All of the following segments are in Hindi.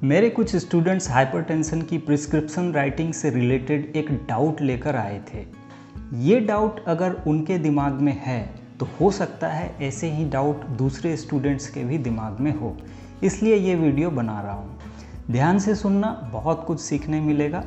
मेरे कुछ स्टूडेंट्स हाइपरटेंशन की प्रिस्क्रिप्शन राइटिंग से रिलेटेड एक डाउट लेकर आए थे। ये डाउट अगर उनके दिमाग में है तो हो सकता है ऐसे ही डाउट दूसरे स्टूडेंट्स के भी दिमाग में हो, इसलिए ये वीडियो बना रहा हूँ। ध्यान से सुनना, बहुत कुछ सीखने मिलेगा।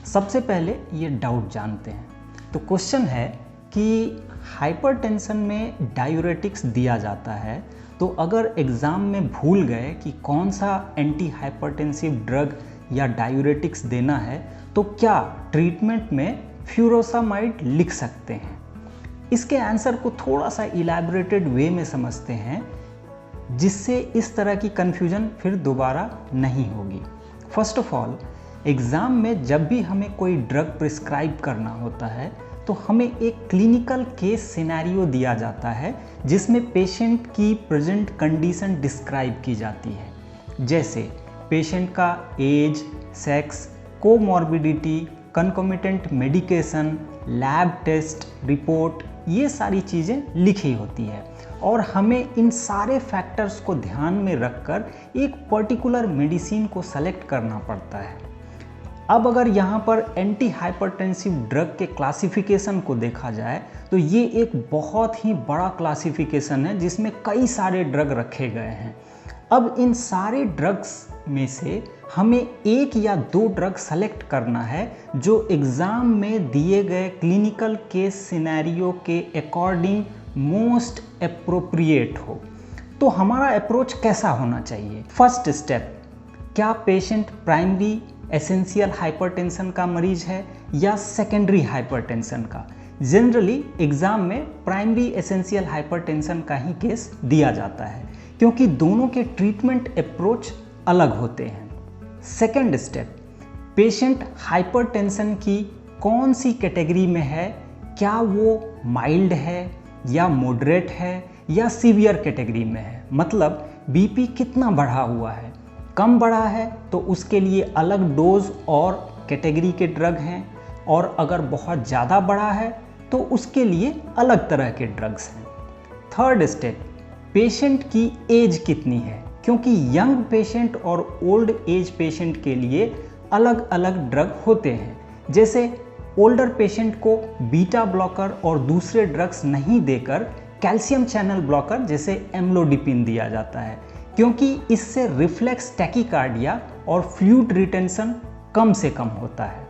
सबसे पहले ये डाउट जानते हैं। तो क्वेश्चन है कि हाइपरटेंशन में डायूरेटिक्स दिया जाता है, तो अगर एग्ज़ाम में भूल गए कि कौन सा एंटी हाइपरटेंसिव ड्रग या डायूरेटिक्स देना है, तो क्या ट्रीटमेंट में फ्यूरोसामाइड लिख सकते हैं? इसके आंसर को थोड़ा सा इलैबोरेटेड वे में समझते हैं, जिससे इस तरह की कन्फ्यूजन फिर दोबारा नहीं होगी। फर्स्ट ऑफ ऑल, एग्ज़ाम में जब भी हमें कोई ड्रग प्रिस्क्राइब करना होता है तो हमें एक क्लिनिकल केस सिनेरियो दिया जाता है जिसमें पेशेंट की प्रेजेंट कंडीशन डिस्क्राइब की जाती है। जैसे पेशेंट का age, sex, comorbidity, concomitant medication, lab test report, ये सारी चीज़ें लिखी होती है और हमें इन सारे फैक्टर्स को ध्यान में रखकर एक पर्टिकुलर मेडिसिन को सेलेक्ट करना पड़ता है। अब अगर यहाँ पर एंटी हाइपरटेंसिव ड्रग के क्लासिफिकेशन को देखा जाए तो ये एक बहुत ही बड़ा क्लासिफिकेशन है जिसमें कई सारे ड्रग रखे गए हैं। अब इन सारे ड्रग्स में से हमें एक या दो ड्रग सेलेक्ट करना है जो एग्ज़ाम में दिए गए क्लिनिकल केस सिनेरियो के अकॉर्डिंग मोस्ट एप्रोप्रिएट हो। तो हमारा अप्रोच कैसा होना चाहिए? फर्स्ट स्टेप, क्या पेशेंट प्राइमरी एसेंशियल हाइपरटेंशन का मरीज है या सेकेंडरी हाइपरटेंशन का? जनरली एग्ज़ाम में प्राइमरी एसेंशियल हाइपरटेंशन का ही केस दिया जाता है क्योंकि दोनों के ट्रीटमेंट अप्रोच अलग होते हैं। सेकेंड स्टेप, पेशेंट हाइपरटेंशन की कौन सी कैटेगरी में है? क्या वो माइल्ड है या मॉडरेट है या सीवियर कैटेगरी में है? मतलब बीपी कितना बढ़ा हुआ है? कम बढ़ा है तो उसके लिए अलग डोज और कैटेगरी के ड्रग हैं, और अगर बहुत ज़्यादा बढ़ा है तो उसके लिए अलग तरह के ड्रग्स हैं। थर्ड स्टेप, पेशेंट की एज कितनी है? क्योंकि यंग पेशेंट और ओल्ड एज पेशेंट के लिए अलग अलग ड्रग होते हैं। जैसे ओल्डर पेशेंट को बीटा ब्लॉकर और दूसरे ड्रग्स नहीं देकर कैल्शियम चैनल ब्लॉकर जैसे एम्लोडिपिन दिया जाता है, क्योंकि इससे रिफ्लेक्स टैकीकार्डिया और फ्लूइड रिटेंशन कम से कम होता है।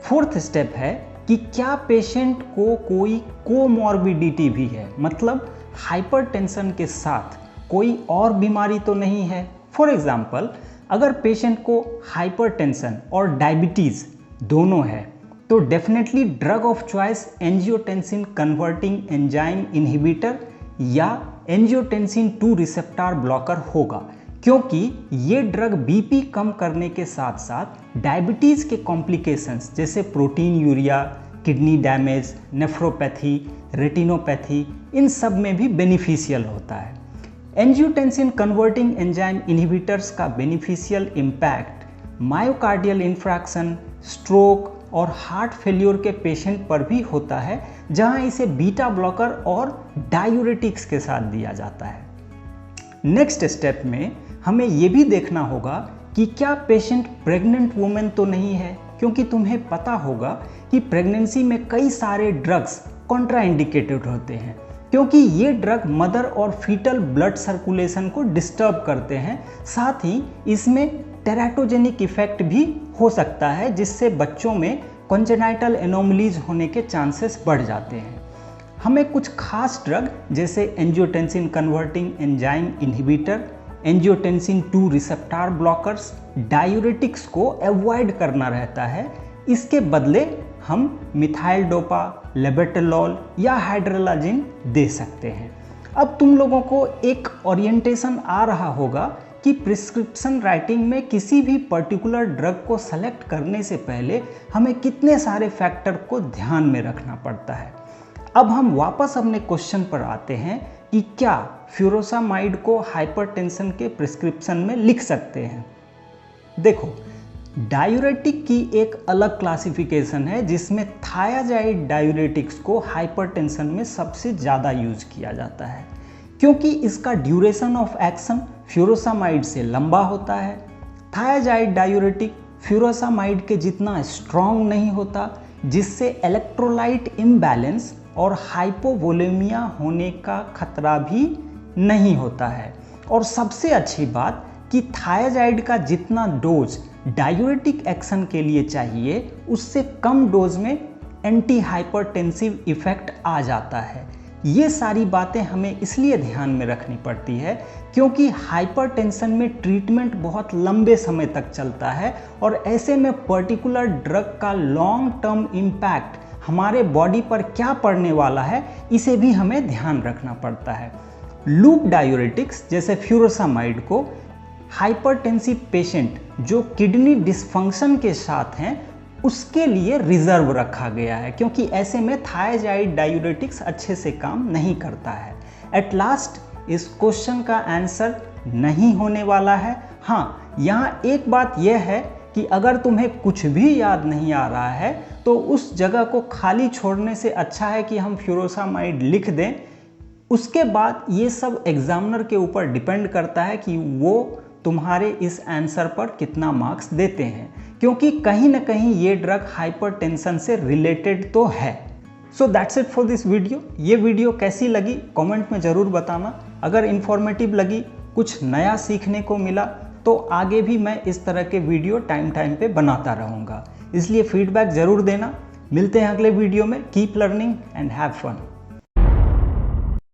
फोर्थ स्टेप है कि क्या पेशेंट को कोई कोमॉर्बिडिटी भी है, मतलब हाइपरटेंशन के साथ कोई और बीमारी तो नहीं है। फॉर एग्जांपल, अगर पेशेंट को हाइपरटेंशन और डायबिटीज़ दोनों है तो definitely drug of choice angiotensin converting enzyme inhibitor या एंजियोटेंसिन 2 रिसेप्टर ब्लॉकर होगा, क्योंकि ये ड्रग बीपी कम करने के साथ साथ डायबिटीज़ के कॉम्प्लिकेशंस जैसे proteinuria, kidney damage, nephropathy, retinopathy, इन सब में भी बेनिफिशियल होता है। एंजियोटेंसिन कन्वर्टिंग एंजाइम इनहिबिटर्स का beneficial impact myocardial infarction, stroke और हार्ट फेल्योर के पेशेंट पर भी होता है, जहां इसे बीटा ब्लॉकर और डायूरेटिक्स के साथ दिया जाता है। नेक्स्ट स्टेप में हमें यह भी देखना होगा कि क्या पेशेंट प्रेग्नेंट वुमेन तो नहीं है, क्योंकि तुम्हें पता होगा कि प्रेगनेंसी में कई सारे ड्रग्स कॉन्ट्राइंडिकेटेड होते हैं, क्योंकि ये ड्रग मदर और फीटल ब्लड सर्कुलेशन को डिस्टर्ब करते हैं। साथ ही इसमें टेराटोजेनिक इफेक्ट भी हो सकता है, जिससे बच्चों में कॉन्जेनाइटल एनोमलीज होने के चांसेस बढ़ जाते हैं। हमें कुछ खास ड्रग जैसे angiotensin converting enzyme inhibitor, angiotensin 2 receptor blockers, diuretics को अवॉइड करना रहता है। इसके बदले हम मिथाइल डोपा, लेबेटोलॉल या हाइड्रोलाजिन दे सकते हैं। अब तुम लोगों को एक ओरिएंटेशन आ रहा होगा कि प्रिस्क्रिप्शन राइटिंग में किसी भी पर्टिकुलर ड्रग को सेलेक्ट करने से पहले हमें कितने सारे फैक्टर को ध्यान में रखना पड़ता है। अब हम वापस अपने क्वेश्चन पर आते हैं कि क्या फ्यूरोसामाइड को हाइपरटेंशन के प्रिस्क्रिप्शन में लिख सकते हैं? देखो, डायूरेटिक की एक अलग क्लासिफिकेशन है जिसमें थायाजाइड डायूरेटिक्स को हाइपरटेंशन में सबसे ज़्यादा यूज किया जाता है, क्योंकि इसका ड्यूरेशन ऑफ एक्शन फ्यूरोसामाइड से लंबा होता है। थायाजाइड डायूरेटिक फ्यूरोसामाइड के जितना स्ट्रॉन्ग नहीं होता, जिससे इलेक्ट्रोलाइट इम्बैलेंस और हाइपोवोलेमिया होने का खतरा भी नहीं होता है। और सबसे अच्छी बात कि थायाजाइड का जितना डोज डायूरेटिक एक्शन के लिए चाहिए, उससे कम डोज में एंटी हाइपरटेंसिव इफेक्ट आ जाता है। ये सारी बातें हमें इसलिए ध्यान में रखनी पड़ती है क्योंकि हाइपरटेंशन में ट्रीटमेंट बहुत लंबे समय तक चलता है और ऐसे में पर्टिकुलर ड्रग का लॉन्ग टर्म इम्पैक्ट हमारे बॉडी पर क्या पड़ने वाला है, इसे भी हमें ध्यान रखना पड़ता है। लूप डायूरेटिक्स जैसे फ्यूरोसामाइड को हाइपरटेंसिव पेशेंट जो किडनी डिसफंक्शन के साथ हैं उसके लिए रिजर्व रखा गया है, क्योंकि ऐसे में थायाजाइड डायूरेटिक्स अच्छे से काम नहीं करता है। एट लास्ट इस क्वेश्चन का आंसर नहीं होने वाला है। हाँ, यहाँ एक बात यह है कि अगर तुम्हें कुछ भी याद नहीं आ रहा है तो उस जगह को खाली छोड़ने से अच्छा है कि हम फ्यूरोसामाइड लिख दें। उसके बाद ये सब एग्जामिनर के ऊपर डिपेंड करता है कि वो तुम्हारे इस आंसर पर कितना मार्क्स देते हैं, क्योंकि कहीं ना कहीं ये ड्रग हाइपरटेंशन से रिलेटेड तो है। So that's it for this video. ये वीडियो कैसी लगी कमेंट में ज़रूर बताना। अगर इन्फॉर्मेटिव लगी, कुछ नया सीखने को मिला, तो आगे भी मैं इस तरह के वीडियो टाइम पे बनाता रहूँगा, इसलिए फीडबैक ज़रूर देना। मिलते हैं अगले वीडियो में। Keep learning and have fun.